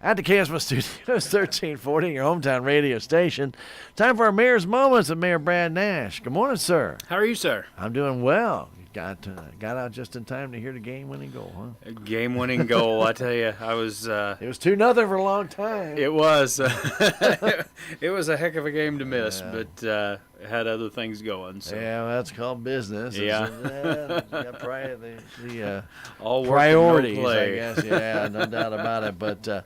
At the KSMO Studios, 1340, your hometown radio station. Time for our Mayor's Moments with Mayor Brad Nash. Good morning, sir. How are you, sir? I'm doing well. Got out just in time to hear the game-winning goal, huh? A game-winning goal, I tell you. I was. It was 2-0 for a long time. It was. It was a heck of a game to miss, but had other things going. So. Yeah, well, that's called business. Yeah. The all priorities, no play. I guess. Yeah, no doubt about it. But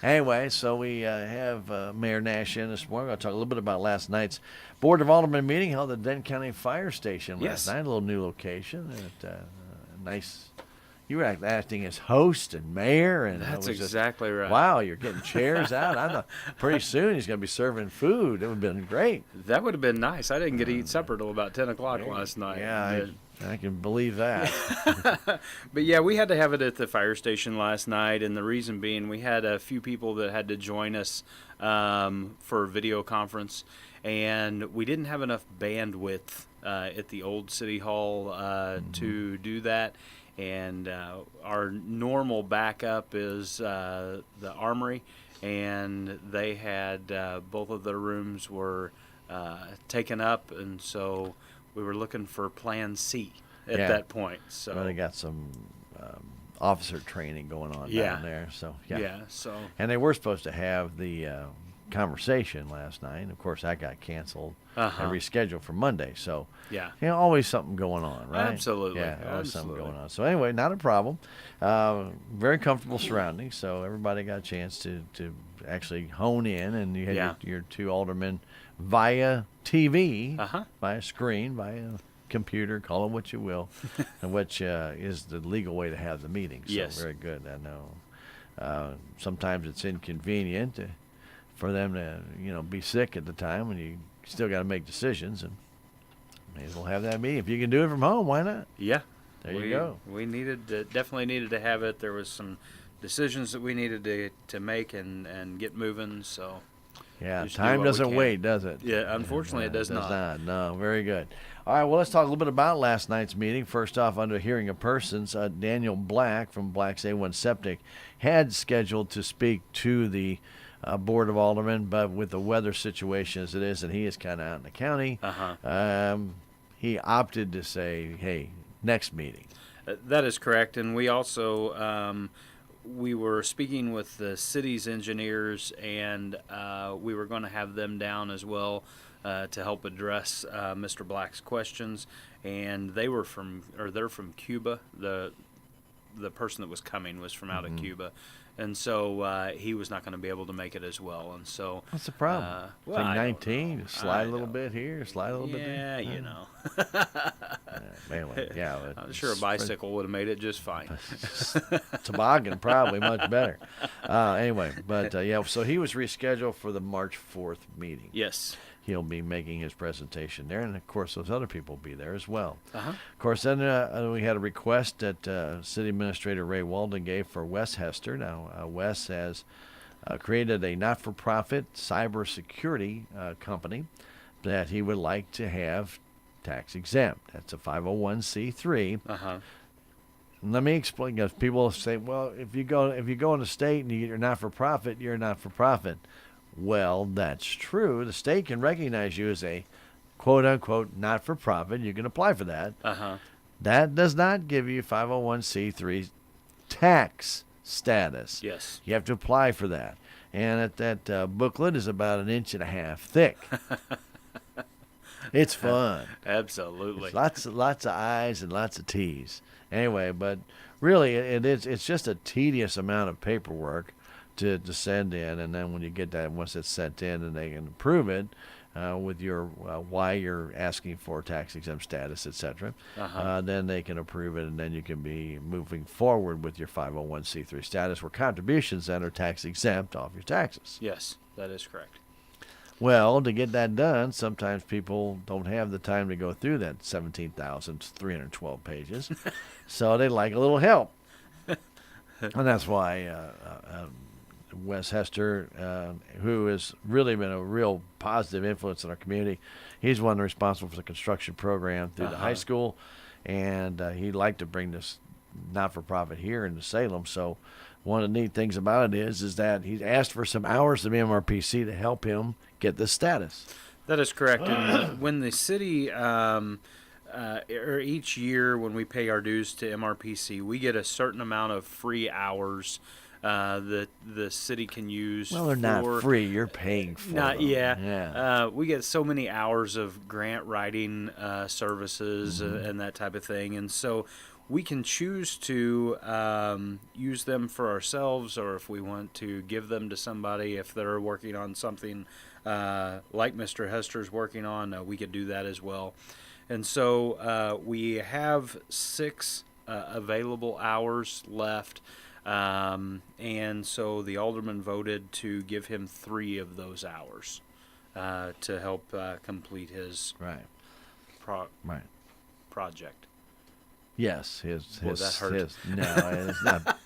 anyway, so we have Mayor Nash in this morning. We're going to talk a little bit about last night's Board of Aldermen meeting held at Denton County Fire Station last night. A little new location. Nice. You were acting as host and mayor, and that's exactly right. Wow, you're getting chairs out. I thought pretty soon he's going to be serving food. It would have been great. That would have been nice. I didn't get to eat supper till about 10 o'clock last night. Yeah, I can believe that. But yeah, we had to have it at the fire station last night, and the reason being we had a few people that had to join us for a video conference, and we didn't have enough bandwidth at the old city hall to do that. And our normal backup is the Armory, and they had both of their rooms were taken up, and so we were looking for Plan C at that point. So they got some officer training going on down there. So and they were supposed to have the conversation last night. Of course, that got canceled and rescheduled for Monday. So always something going on, right? Absolutely. Yeah, always something going on. So anyway, not a problem. Very comfortable surroundings. So everybody got a chance to actually hone in, and you had your two aldermen via TV, via screen, via computer, call it what you will, which is the legal way to have the meeting. So very good. I know. Sometimes it's inconvenient for them to be sick at the time, and you still got to make decisions, and may as well have that meeting. If you can do it from home, why not? Yeah. There you go. We definitely needed to have it. There was some decisions that we needed to make and get moving, so. Yeah, time doesn't wait, does it? Yeah, unfortunately it does not. No, very good. All right, well, let's talk a little bit about last night's meeting. First off, under hearing of persons, Daniel Black from Black's A1 Septic had scheduled to speak to the Board of Aldermen, but with the weather situation as it is, and he is kind of out in the county, he opted to say, hey, next meeting. That is correct, and we also we were speaking with the city's engineers, and we were going to have them down as well to help address Mr. Black's questions, and they're from Cuba. The person that was coming was from out of Cuba. And so he was not going to be able to make it as well. And so what's the problem? Well, 19, slide a little bit here, slide a little bit there. Yeah, you know. Anyway, I'm sure a bicycle would have made it just fine. Toboggan probably much better. Anyway, but so he was rescheduled for the March 4th meeting. Yes. He'll be making his presentation there, and of course those other people will be there as well. Of course, then we had a request that City Administrator Ray Walden gave for Wes Hester. Now, Wes has created a not-for-profit cybersecurity company that he would like to have tax exempt. That's a 501c3. Let me explain, because people say, well, if you go in the state and you get your not-for-profit, you're a not-for-profit. Well, that's true. The state can recognize you as a quote-unquote not-for-profit. You can apply for that. That does not give you 501c3 tax status. Yes. You have to apply for that. And that booklet is about 1.5 inches thick. It's fun. Absolutely. It's lots of I's and lots of T's. Anyway, but really it's just a tedious amount of paperwork to send in, and then when you get that, once it's sent in, and they can approve it with your why you're asking for tax exempt status, etc. Then they can approve it, and then you can be moving forward with your 501c3 status, where contributions then are tax exempt off your taxes. Yes, that is correct. Well, to get that done, sometimes people don't have the time to go through that 17,312 pages, so they like a little help, and that's why Wes Hester, who has really been a real positive influence in our community. He's one responsible for the construction program through the high school, and he'd like to bring this not-for-profit here into Salem. So one of the neat things about it is that he asked for some hours of MRPC to help him get the status. That is correct. And when the city, or each year when we pay our dues to MRPC, we get a certain amount of free hours that the city can use. Well, they're not free. You're paying for them. Yeah. We get so many hours of grant writing services and that type of thing. And so we can choose to use them for ourselves, or if we want to give them to somebody, if they're working on something like Mr. Hester's working on, we could do that as well. And so we have 6 available hours left. And so the alderman voted to give him 3 of those hours to help complete his project. Yes, Boy, that hurt. No, it's not.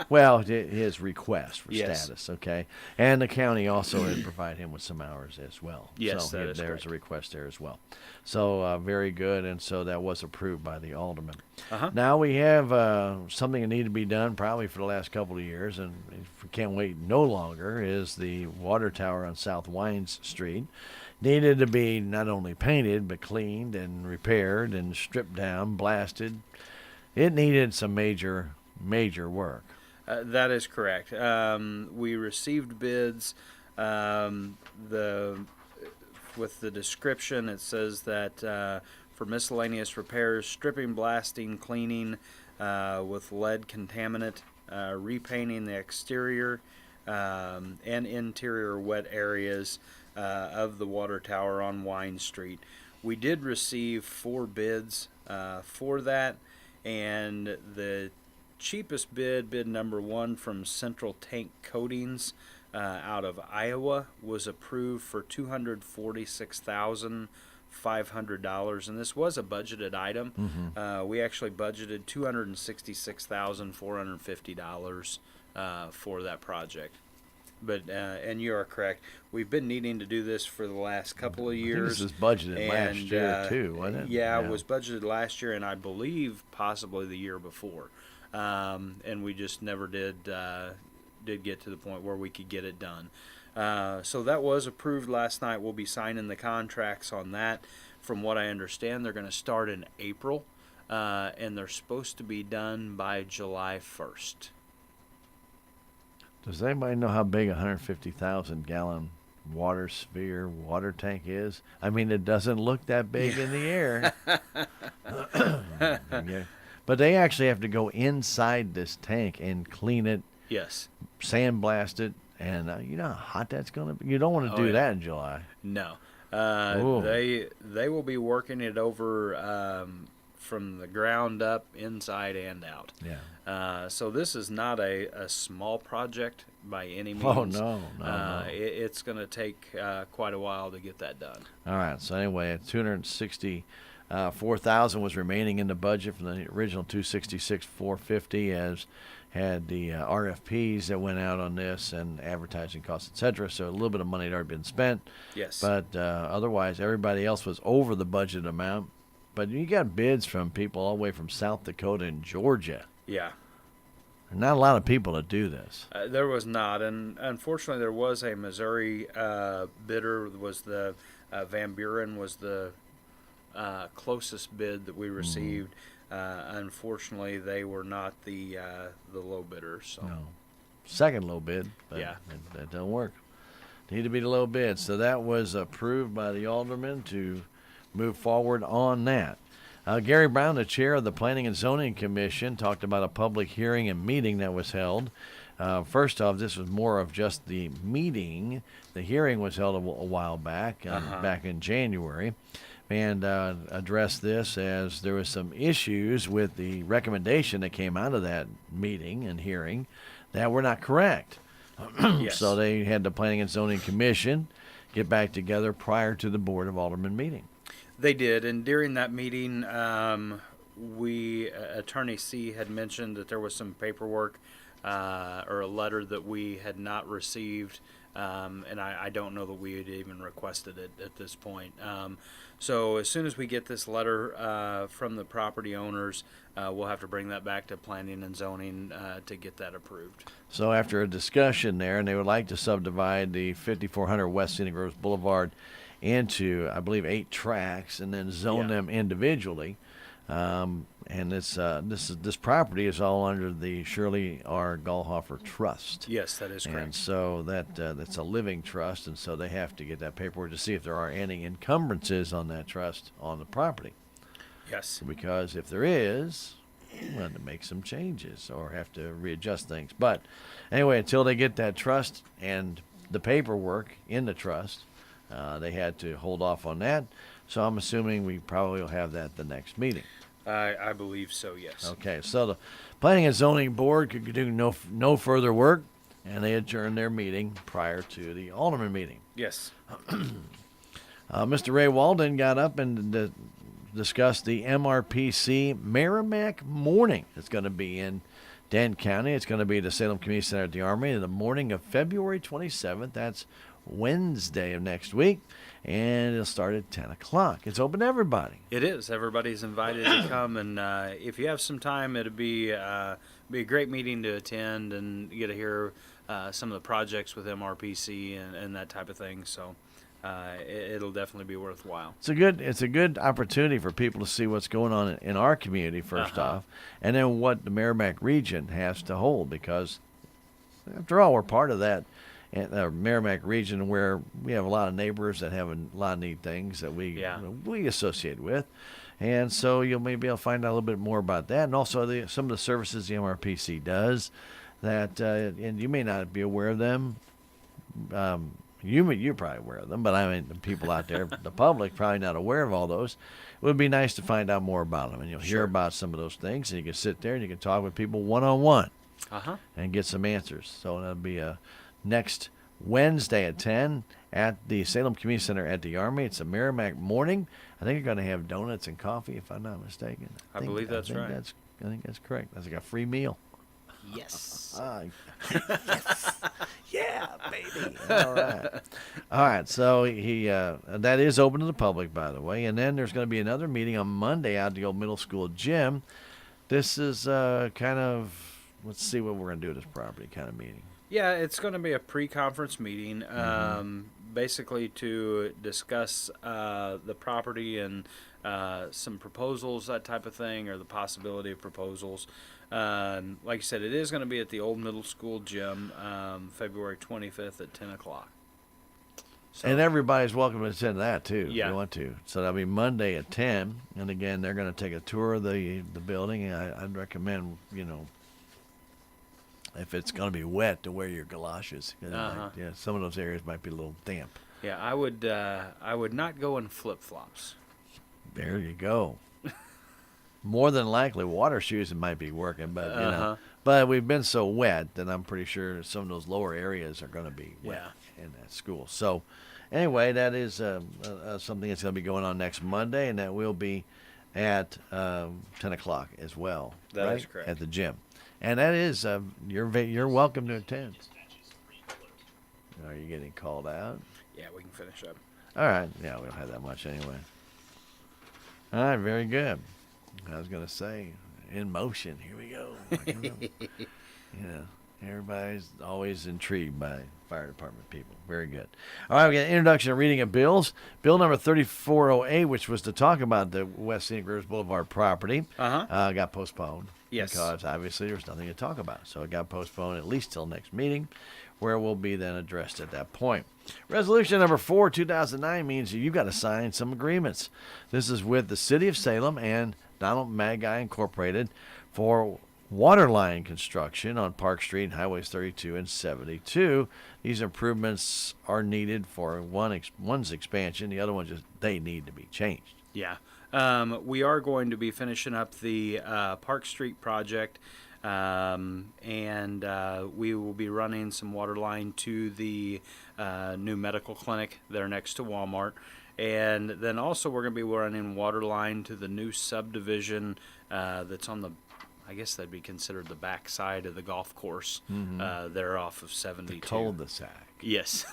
Well, his request for Yes. status, okay, and the county also had provided him with some hours as well. Yes, so that is there's correct. a request there as well. So very good, and so that was approved by the alderman. Now we have something that needed to be done probably for the last couple of years, and if we can't wait no longer, is the water tower on South Wines Street. Needed to be not only painted, but cleaned and repaired and stripped down, blasted. It needed some major work. That is correct. We received bids. With the description, it says that for miscellaneous repairs, stripping, blasting, cleaning with lead contaminant, repainting the exterior and interior wet areas of the water tower on Wine Street. We did receive 4 bids for that, and the cheapest bid number 1 from Central Tank Coatings out of Iowa, was approved for $246,500, and this was a budgeted item. We actually budgeted $266,450 for that project. But and you are correct. We've been needing to do this for the last couple of years. This was budgeted last year too, wasn't it? Yeah, it was budgeted last year, and I believe possibly the year before. And we just never did get to the point where we could get it done. So that was approved last night. We'll be signing the contracts on that. From what I understand, they're going to start in April, and they're supposed to be done by July 1st. Does anybody know how big a 150,000 gallon water tank is? I mean, it doesn't look that big in the air. Yeah. But they actually have to go inside this tank and clean it. Yes. Sandblast it, and you know how hot that's going to be. You don't want to do that in July. No. They will be working it over from the ground up, inside and out. Yeah. So this is not a small project by any means. Oh, no. It's going to take quite a while to get that done. All right. So anyway, $264,000 was remaining in the budget from the original $266,450, as had the RFPs that went out on this and advertising costs, etc. So a little bit of money had already been spent. Yes. But otherwise, everybody else was over the budget amount. But you got bids from people all the way from South Dakota and Georgia. Yeah. Not a lot of people that do this. There was not, and unfortunately, there was a Missouri bidder. Was the Van Buren was the closest bid that we received. Unfortunately, they were not the low bidder. So. No. Second low bid, but Yeah. that don't work. Need to be the low bid. So that was approved by the alderman to move forward on that. Gary Brown, the chair of the Planning and Zoning Commission, talked about a public hearing and meeting that was held. First off, this was more of just the meeting. The hearing was held a while back, back in January, and addressed this as there was some issues with the recommendation that came out of that meeting and hearing that were not correct. Yes. So they had the Planning and Zoning Commission get back together prior to the Board of Aldermen meeting. They did, and during that meeting, Attorney C had mentioned that there was some paperwork or a letter that we had not received, and I don't know that we had even requested it at this point. So as soon as we get this letter from the property owners, we'll have to bring that back to planning and zoning to get that approved. So after a discussion there, and they would like to subdivide the 5400 West Scenic Groves Boulevard into, I believe, 8 tracts, and then zone Yeah. them individually. And this property is all under the Shirley R. Gallhofer Trust. Yes, that is correct. And so that's a living trust, and so they have to get that paperwork to see if there are any encumbrances on that trust on the property. Yes. Because if there is, we'll have to make some changes or have to readjust things. But anyway, until they get that trust and the paperwork in the trust, they had to hold off on that. So I'm assuming we probably will have that the next meeting. I believe so, yes. Okay, so the Planning and Zoning Board could do no further work, and they adjourned their meeting prior to the Alderman meeting. Yes. Mr. Ray Walden got up and discussed the MRPC Merrimack Morning. It's going to be in Dane County. It's going to be at the Salem Community Center at the Armory in the morning of February 27th. That's Wednesday of next week, and it'll start at 10 o'clock. It's open to everybody. It is. Everybody's invited to come, and if you have some time, it'll be a great meeting to attend, and you get to hear some of the projects with MRPC and that type of thing. So it'll definitely be worthwhile. It's a good opportunity for people to see what's going on in our community first off, and then what the Merrimack region has to hold, because after all, we're part of that Merrimack region where we have a lot of neighbors that have a lot of neat things that we associate with. And so you'll maybe able to find out a little bit more about that, and also some of the services the MRPC does that, and you may not be aware of them. You're probably aware of them, but I mean, the people out there, the public, probably not aware of all those. It would be nice to find out more about them, and you'll hear about some of those things, and you can sit there and you can talk with people one-on-one and get some answers. So that'll be next Wednesday at 10 at the Salem Community Center at the Army. It's a Merrimack morning. I think you're going to have donuts and coffee, if I'm not mistaken. I believe that's right. I think that's correct. That's like a free meal. Yes. Yes. Yeah, baby. All right. So that is open to the public, by the way. And then there's going to be another meeting on Monday out at the old middle school gym. This is kind of, let's see what we're going to do at this property kind of meeting. Yeah, it's going to be a pre-conference meeting, basically to discuss the property and some proposals, that type of thing, or the possibility of proposals. Like I said, it is going to be at the old middle school gym, February 25th at 10 o'clock. So, and everybody's welcome to attend that, too, if Yeah. you want to. So that'll be Monday at 10. And, again, they're going to take a tour of the building. And I'd recommend, if it's going to be wet, to wear your galoshes. Some of those areas might be a little damp. Yeah, I would not go in flip-flops. There you go. More than likely, water shoes might be working, but but we've been so wet that I'm pretty sure some of those lower areas are going to be wet in that school. So, anyway, that is something that's going to be going on next Monday, and that will be at 10 o'clock as well. That is correct. At the gym, and that is you're welcome to attend. Are you getting called out? Yeah, we can finish up. All right. Yeah, we don't have that much anyway. All right, very good. I was going to say, in motion. Here we go. Everybody's always intrigued by fire department people. Very good. All right, we got an introduction and reading of bills. Bill number 3408, which was to talk about the West Scenic Groves Boulevard property, got postponed. Yes. Because obviously there's nothing to talk about. So it got postponed at least till next meeting, where we'll be then addressed at that point. Resolution number 4, 2009 means you've got to sign some agreements. This is with the City of Salem and Donald Magai Incorporated for water line construction on Park Street and Highways 32 and 72. These improvements are needed for one's expansion. The other one they need to be changed. Yeah. We are going to be finishing up the Park Street project, and we will be running some water line to the new medical clinic there next to Walmart. And then also we're going to be running water line to the new subdivision that's on the, I guess that'd be considered the back side of the golf course. They're off of 72. Cul-de-sac. Yes.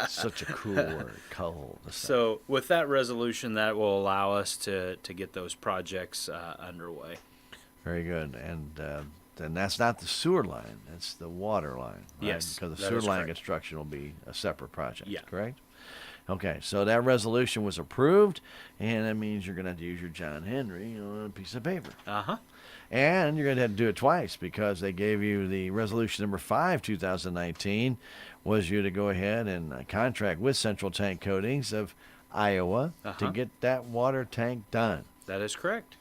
Such a cool word, cul-de-sac. So with that resolution, that will allow us to get those projects underway. Very good. And that's not the sewer line. That's the water line. Right? Yes, Because the that sewer is line correct. construction will be a separate project. Yeah. Correct? Okay. So that resolution was approved, and that means you're going to have to use your John Henry on a piece of paper. Uh-huh. And you're going to have to do it twice because they gave you the resolution number 5, 2019, was you to go ahead and contract with Central Tank Coatings of Iowa to Uh-huh. get that water tank done. That is correct.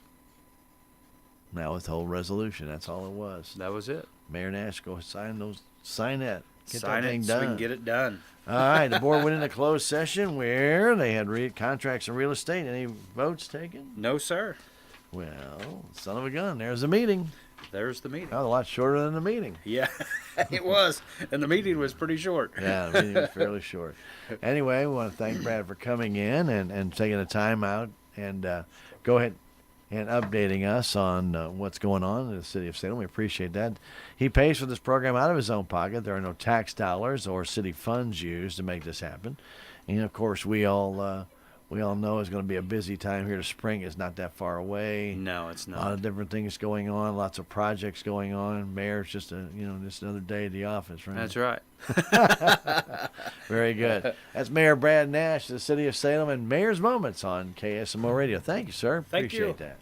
Now with the whole resolution, that's all it was. That was it. Mayor Nash, go sign that. Get Sign that thing it done. so we can get it done. All right, the board went into closed session where they had contracts in real estate. Any votes taken? No, sir. Well, son of a gun, there's a meeting. There's the meeting. That was a lot shorter than the meeting. Yeah, it was. And the meeting was pretty short. Yeah, the meeting was fairly short. Anyway, we want to thank Brad for coming in and taking the time out and go ahead and updating us on what's going on in the city of Salem. We appreciate that. He pays for this program out of his own pocket. There are no tax dollars or city funds used to make this happen. And, of course, we all know it's going to be a busy time here. The spring is not that far away. No, it's A lot not. of different things going on, lots of projects going on. Mayor's just just another day at the office, right? That's right. Very good. That's Mayor Brad Nash, the city of Salem, and Mayor's Moments on KSMO Radio. Thank you, sir. Thank you. Appreciate that.